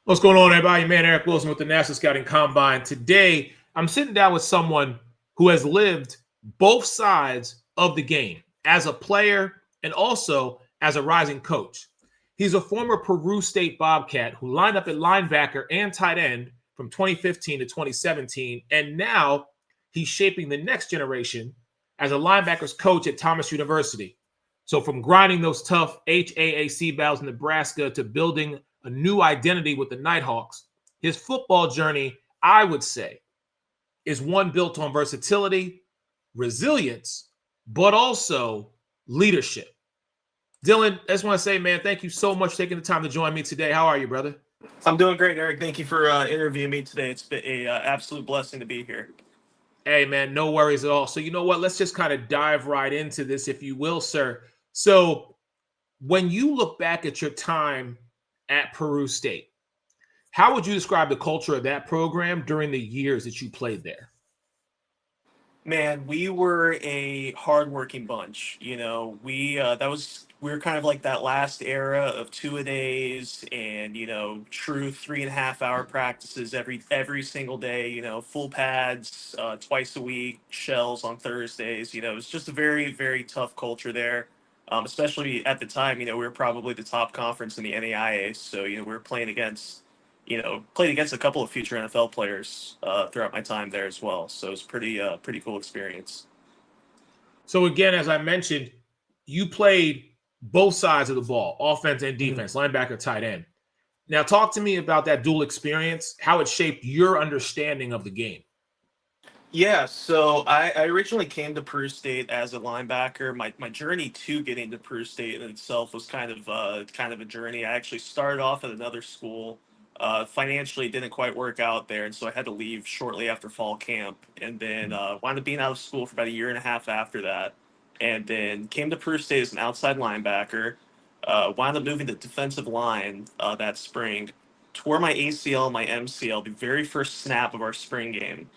What's going on, everybody? Man, Eric Wilson with the National Scouting Combine. Today, I'm sitting down with someone who has lived both sides of the game as a player and also as a rising coach. He's a former Peru State Bobcat who lined up at linebacker and tight end from 2015 to 2017, and now he's shaping the next generation as a linebackers coach at Thomas University. So, from grinding those tough HAAC battles in Nebraska to building a new identity with the Nighthawks, his football journey, I would say, is one built on versatility, resilience, but also leadership. Dylan, I just want to say, man, thank you so much for taking the time to join me today. How are you, brother? I'm doing great, Eric. Thank you for interviewing me today. It's been a absolute blessing to be here. Hey, man, no worries at all. So, you know what? Let's just kind of dive right into this, if you will, sir. So, when you look back at your time at Peru State, how would you describe the culture of that program during the years that you played there? Man, we were a hardworking bunch. We were kind of like that last era of two-a-days and true 3.5 hour practices every single day. Full pads twice a week, shells on Thursdays. It was just a very very tough culture there. Especially at the time, we were probably the top conference in the NAIA, so we were played against a couple of future NFL players throughout my time there as well. So it was pretty cool experience. So, again, as I mentioned, you played both sides of the ball, offense and Mhm. defense, linebacker, tight end. Now, talk to me about that dual experience, how it shaped your understanding of the game. Yeah, so I originally came to Peru State as a linebacker. My journey to getting to Peru State in itself was kind of a journey. I actually started off at another school. Financially, it didn't quite work out there, and so I had to leave shortly after fall camp, and then wound up being out of school for about a year and a half after that, and then came to Peru State as an outside linebacker. Wound up moving to defensive line that spring. Tore my ACL and my MCL the very first snap of our spring game,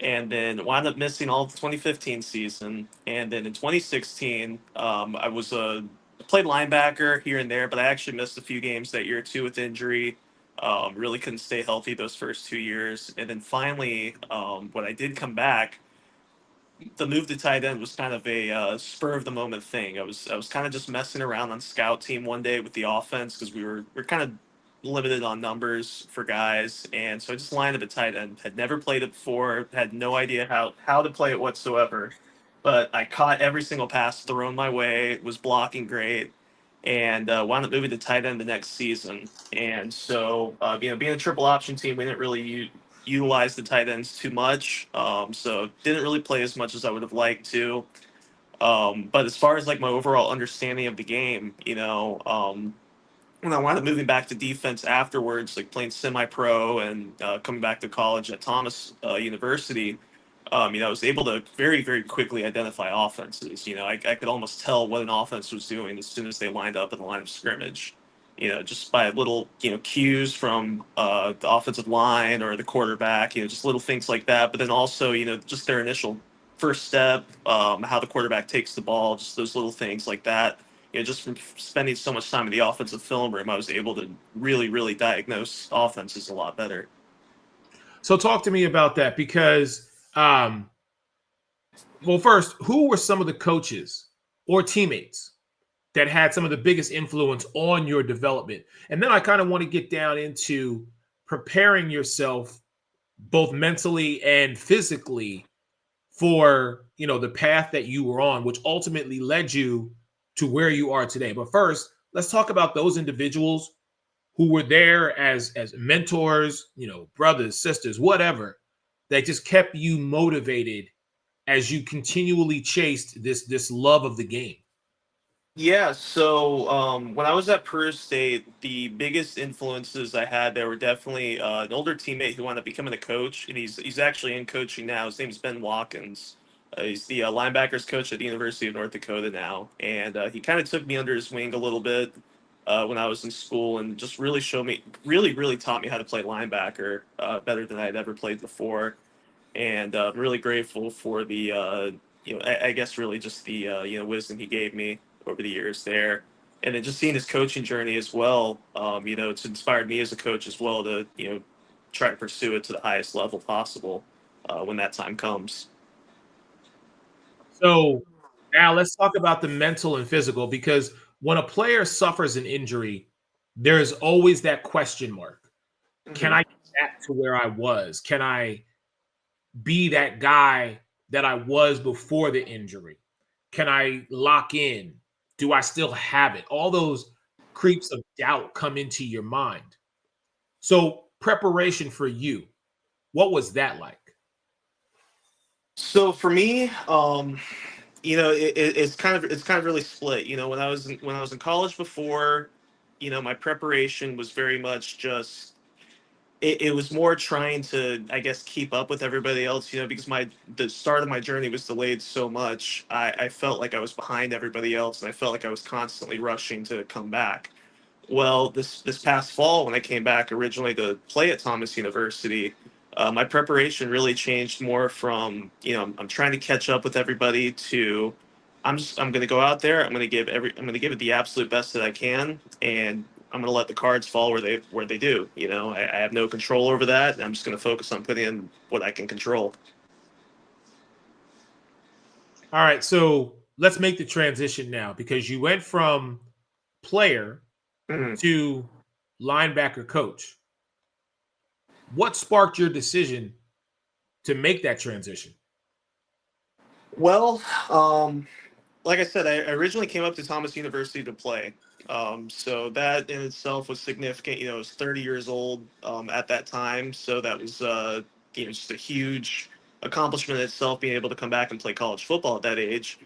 and then wound up missing all of the 2015 season. And then in 2016, played linebacker here and there, but I actually missed a few games that year too with injury. Really couldn't stay healthy those first 2 years, and then finally, when I did come back, the move to tight end was kind of a spur of the moment thing. I was kind of just messing around on scout team one day with the offense because we're kind of limited on numbers for guys, and so I just lined up at tight end. Had never played it before, had no idea how to play it whatsoever, but I caught every single pass thrown my way. Was blocking great, and wound up moving to tight end the next season. And so, being a triple option team, we didn't really utilize the tight ends too much. So didn't really play as much as I would have liked to. But as far as like my overall understanding of the game, when I wound up moving back to defense afterwards, like playing semi-pro and coming back to college at Thomas University, I was able to very, very quickly identify offenses. I could almost tell what an offense was doing as soon as they lined up in the line of scrimmage. Just by little, cues from the offensive line or the quarterback, just little things like that. But then also, just their initial first step, how the quarterback takes the ball, just those little things like that. Just from spending so much time in the offensive film room, I was able to really, really diagnose offenses a lot better. So, talk to me about that because, well, first, who were some of the coaches or teammates that had some of the biggest influence on your development? And then I kind of want to get down into preparing yourself both mentally and physically for the path that you were on, which ultimately led you to where you are today. But first, let's talk about those individuals who were there as mentors, brothers, sisters, whatever, that just kept you motivated as you continually chased this love of the game. Yeah, so when I was at Peru State, the biggest influences I had there were definitely an older teammate who wound up becoming a coach, and he's actually in coaching now. His name is Ben Watkins. He's the linebackers coach at the University of North Dakota now, and he kind of took me under his wing a little bit when I was in school, and just really showed me, really taught me how to play linebacker better than I had ever played before. And I'm really grateful for the I guess really just the wisdom he gave me over the years there. and then just seeing his coaching journey as well, it's inspired me as a coach as well to, try to pursue it to the highest level possible when that time comes. So now let's talk about the mental and physical, because when a player suffers an injury, there's always that question mark. Can Hmm. I get back to where I was? Can I be that guy that I was before the injury? Can I lock in? Do I still have it? All those creeps of doubt come into your mind. So, preparation for you, what was that like? So for me, it's kind of really split. When I was in college before, my preparation was very much just it was more trying to, I guess, keep up with everybody else, because the start of my journey was delayed so much. I felt like I was behind everybody else, and I felt like I was constantly rushing to come back. Well, this past fall, when I came back originally to play at Thomas University, my preparation really changed more from, I'm trying to catch up with everybody to I'm going to go out there. I'm going to give it the absolute best that I can, and I'm going to let the cards fall where they do. I have no control over that. And I'm just going to focus on putting in what I can control. All right, so let's make the transition now, because you went from player Mhm. to linebacker coach. What sparked your decision to make that transition? Well, like I said, I originally came up to Thomas University to play. So that in itself was significant. I was 30 years old at that time, so that was just a huge accomplishment in itself, being able to come back and play college football at that age.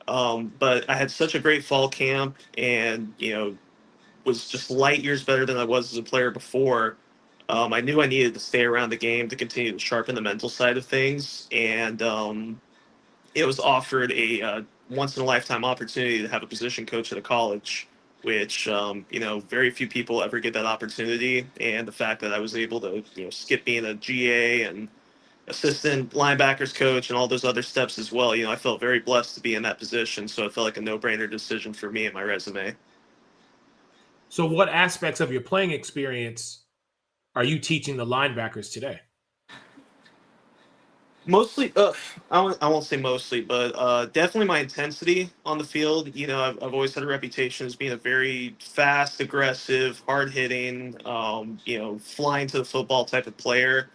But I had such a great fall camp, and was just light years better than I was as a player before. I knew I needed to stay around the game to continue to sharpen the mental side of things, and it was offered a once in a lifetime opportunity to have a position coach at a college, which very few people ever get that opportunity. And the fact that I was able to skip being a GA and assistant linebackers coach and all those other steps as well, I felt very blessed to be in that position. So it felt like a no brainer decision for me and my resume. So, what aspects of your playing experience are you teaching the linebackers today? Mostly, I won't say mostly, but definitely my intensity on the field. I've always had a reputation as being a very fast, aggressive, hard hitting, flying to the football type of player.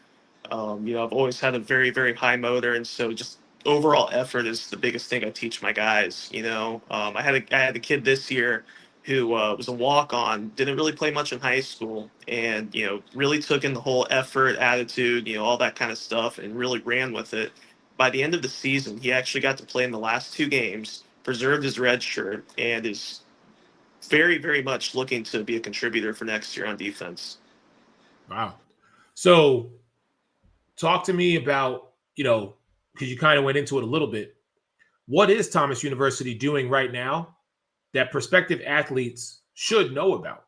I've always had a very, very high motor, and so just overall effort is the biggest thing I teach my guys. I had a kid this year who was a walk on, didn't really play much in high school, and really took in the whole effort, attitude, all that kind of stuff, and really ran with it. By the end of the season, he actually got to play in the last two games, preserved his red shirt, and is very, very much looking to be a contributor for next year on defense. Wow. So, talk to me about, because you kind of went into it a little bit. What is Thomas University doing right now that prospective athletes should know about?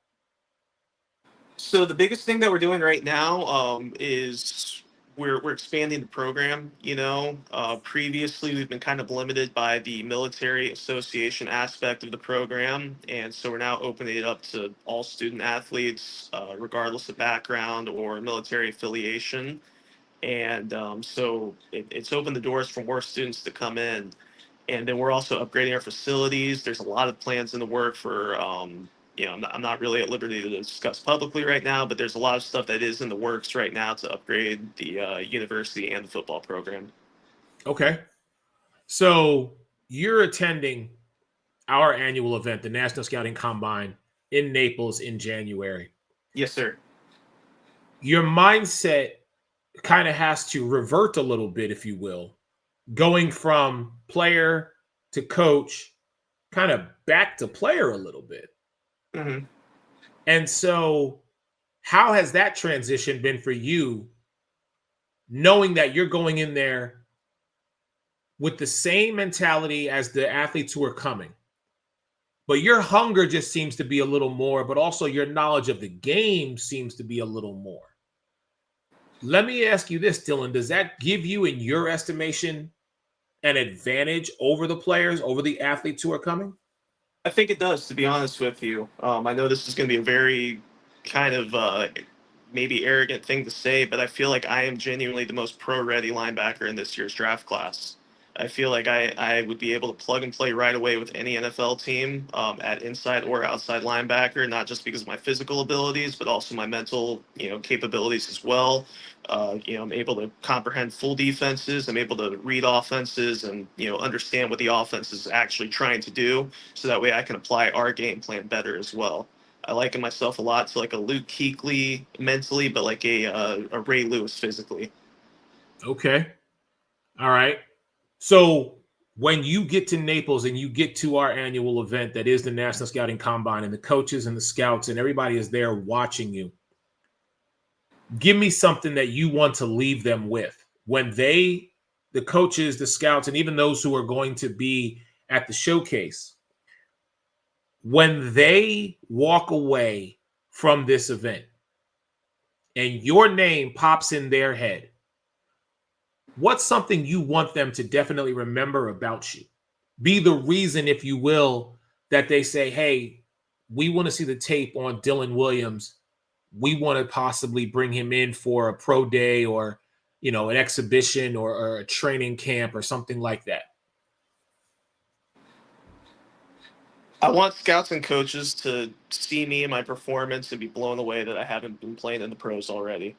So the biggest thing that we're doing right now is we're expanding the program. Previously we've been kind of limited by the military association aspect of the program, and so we're now opening it up to all student athletes, regardless of background or military affiliation. And so it's opened the doors for more students to come in. And then we're also upgrading our facilities. There's a lot of plans in the work for, I'm not really at liberty to discuss publicly right now, but there's a lot of stuff that is in the works right now to upgrade the university and the football program. Okay. So, you're attending our annual event, the National Scouting Combine in Naples in January. Yes, sir. Your mindset kind of has to revert a little bit, if you will, going from player to coach, kind of back to player a little bit. Hmm. And so, how has that transition been for you, knowing that you're going in there with the same mentality as the athletes who are coming, but your hunger just seems to be a little more, but also your knowledge of the game seems to be a little more? Let me ask you this, Dylan. Does that give you, in your estimation, an advantage over the players, over the athletes who are coming? I think it does, to be honest with you. I know this is going to be a very kind of maybe arrogant thing to say, but I feel like I am genuinely the most pro-ready linebacker in this year's draft class. I feel like I would be able to plug and play right away with any NFL team at inside or outside linebacker, not just because of my physical abilities, but also my mental, capabilities as well. I'm able to comprehend full defenses. I'm able to read offenses and, understand what the offense is actually trying to do, so that way I can apply our game plan better as well. I liken myself a lot to like a Luke Kuechly mentally, but like a Ray Lewis physically. Okay. All right. So when you get to Naples and you get to our annual event that is the National Scouting Combine, and the coaches and the scouts and everybody is there watching you, give me something that you want to leave them with when the coaches, the scouts, and even those who are going to be at the showcase, when they walk away from this event and your name pops in their head, what's something you want them to definitely remember about you? Be the reason, if you will, that they say, hey, we want to see the tape on Dylan Williams. We want to possibly bring him in for a pro day, or, an exhibition, or a training camp or something like that. I want scouts and coaches to see me and my performance and be blown away that I haven't been playing in the pros already.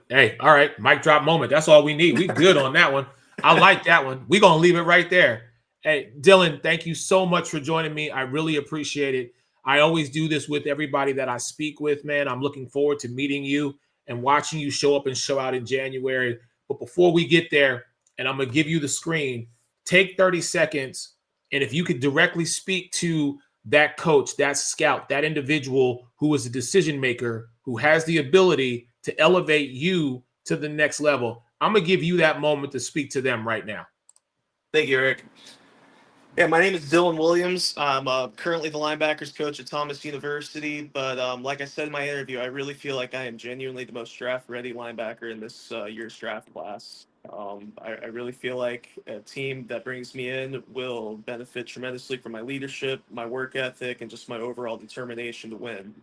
Hey, all right, mic drop moment. That's all we need. We good on that one. I like that one. We're going to leave it right there. Hey, Dylan, thank you so much for joining me. I really appreciate it. I always do this with everybody that I speak with, man. I'm looking forward to meeting you and watching you show up and show out in January. But before we get there, and I'm going to give you the screen, take 30 seconds. And if you could directly speak to that coach, that scout, that individual who is a decision maker, who has the ability to elevate you to the next level, I'm going to give you that moment to speak to them right now. Thank you, Eric. Yeah, my name is Dylan Williams. I'm currently the linebackers coach at Thomas University. But like I said in my interview, I really feel like I am genuinely the most draft-ready linebacker in this year's draft class. I really feel like a team that brings me in will benefit tremendously from my leadership, my work ethic, and just my overall determination to win.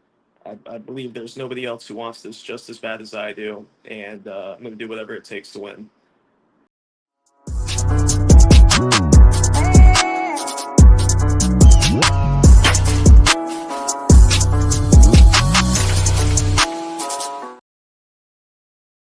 I believe there's nobody else who wants this just as bad as I do, and I'm going to do whatever it takes to win.